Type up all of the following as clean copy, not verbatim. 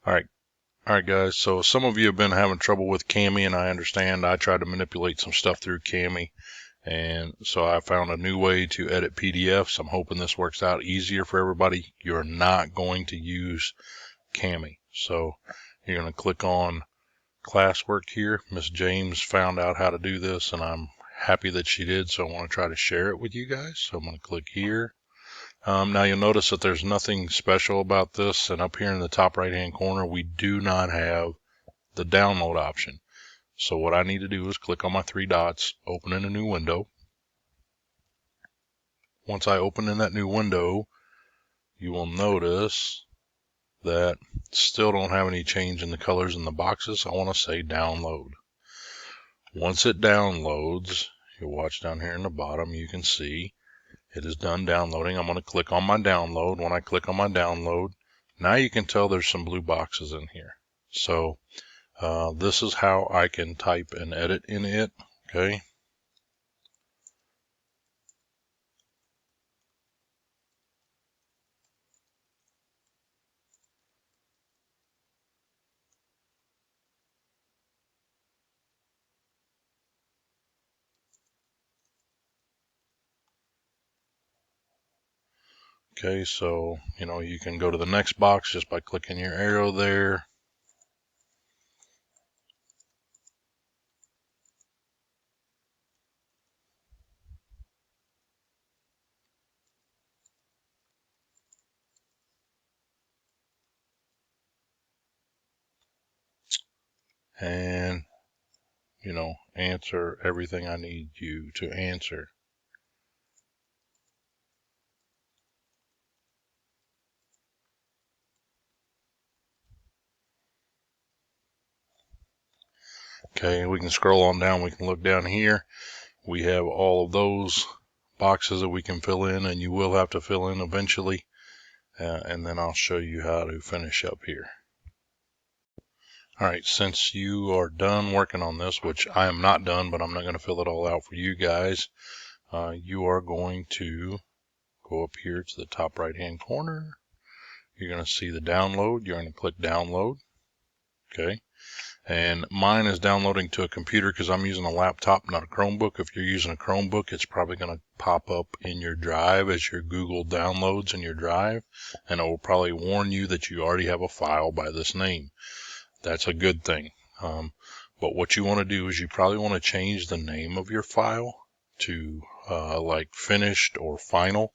All right, all right, guys. So some of you have been having trouble with Kami, and I understand. I tried to manipulate some stuff through Kami, and so I found a new way to edit PDFs. I'm hoping this works out easier for everybody. You're not going to use Kami, so you're going to click on classwork here. Miss James found out how to do this, and I'm happy that she did. So I want to try to share it with you guys. So I'm going to click here. Now you'll notice that there's nothing special about this, and up here in the top right hand corner we do not have the download option. So what I need to do is click on my three dots, open in a new window. Once I open in that new window, you will notice that still don't have any change in the colors in the boxes. I want to say download. Once it downloads, you'll watch down here in the bottom, you can see it is done downloading. I'm going to click on my download. When I click on my download, now you can tell there's some blue boxes in here. So this is how I can type and edit in it. Okay. Okay, so you can go to the next box just by clicking your arrow there. And answer everything I need you to answer. Okay, we can scroll on down. We can look down here. We have all of those boxes that we can fill in, and you will have to fill in eventually. And then I'll show you how to finish up here. All right, since you are done working on this, which I am not done, but I'm not going to fill it all out for you guys, you are going to go up here to the top right hand corner. You're going to see the download. You're going to click download. Okay. And mine is downloading to a computer because I'm using a laptop, not a Chromebook. If you're using a Chromebook, it's probably going to pop up in your drive as your Google downloads in your drive, and it will probably warn you that you already have a file by this name. That's a good thing. But what you want to do is you probably want to change the name of your file to like finished or final.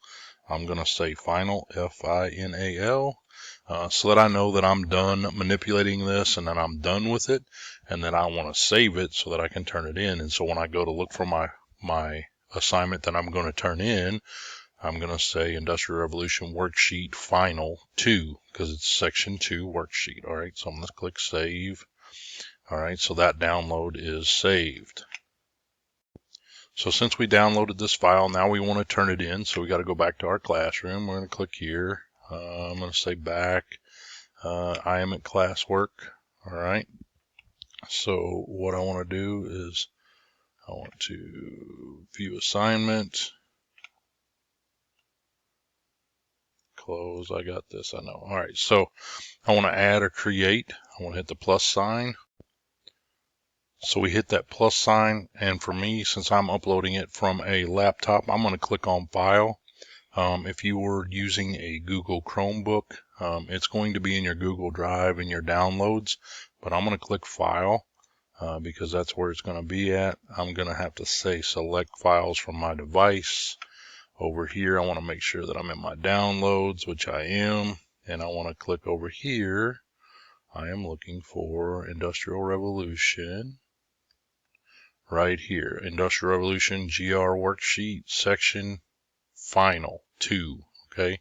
I'm going to say final, F-I-N-A-L. So that I know that I'm done manipulating this and that I'm done with it, and then I want to save it so that I can turn it in. And so when I go to look for my assignment that I'm going to turn in, I'm going to say Industrial Revolution Worksheet Final 2 because it's Section 2 worksheet. All right, so I'm going to click Save. All right, so that download is saved. So since we downloaded this file, now we want to turn it in. So we got to go back to our classroom. We're going to click here. I'm going to say back. I am at classwork. All right. So what I want to do is I want to view assignment. Close. I got this. I know. All right. So I want to add or create. I want to hit the plus sign. So we hit that plus sign. And for me, since I'm uploading it from a laptop, I'm going to click on File. If you were using a Google Chromebook, it's going to be in your Google Drive and your downloads, but I'm going to click File because that's where it's going to be at. I'm going to have to say select files from my device. Over here, I want to make sure that I'm in my downloads, which I am, and I want to click over here. I am looking for Industrial Revolution right here. Industrial Revolution GR Worksheet Section Final 2. Okay,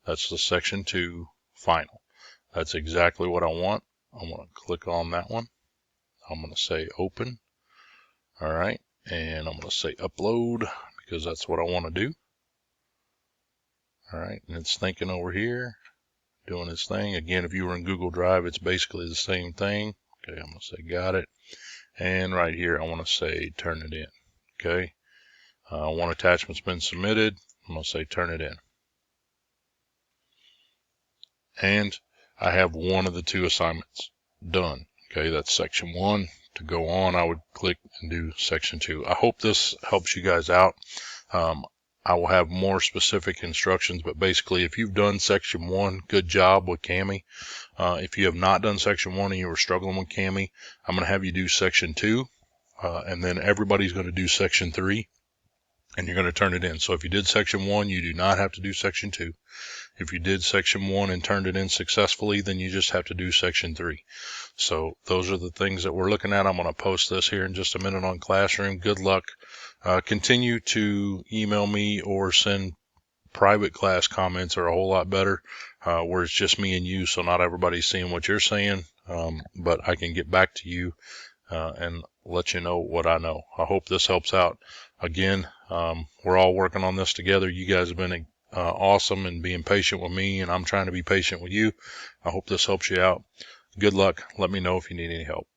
that's the Section 2 Final. That's exactly what I want. I'm going to click on that one. I'm going to say Open. All right, and I'm going to say Upload because that's what I want to do. All right, and it's thinking over here, doing its thing. Again, if you were in Google Drive, it's basically the same thing. Okay, I'm going to say Got it. And right here, I want to say Turn it in. Okay, one attachment's been submitted. I'm going to say Turn it in. And I have one of the 2 assignments done. Okay, that's section 1. To go on, I would click and do section 2. I hope this helps you guys out. I will have more specific instructions, but basically if you've done section 1, good job with Kami. If you have not done section 1 and you were struggling with Kami, I'm going to have you do section 2, and then everybody's going to do section 3, and you're going to turn it in. So if you did section 1, you do not have to do section 2. If you did section 1 and turned it in successfully, then you just have to do section 3. So those are the things that we're looking at. I'm going to post this here in just a minute on Classroom. Good luck. Continue to email me or send private class comments are a whole lot better, where it's just me and you, so not everybody's seeing what you're saying, but I can get back to you and let you know what I know. I hope this helps out. Again, we're all working on this together. You guys have been awesome and being patient with me, and I'm trying to be patient with you. I hope this helps you out. Good luck. Let me know if you need any help.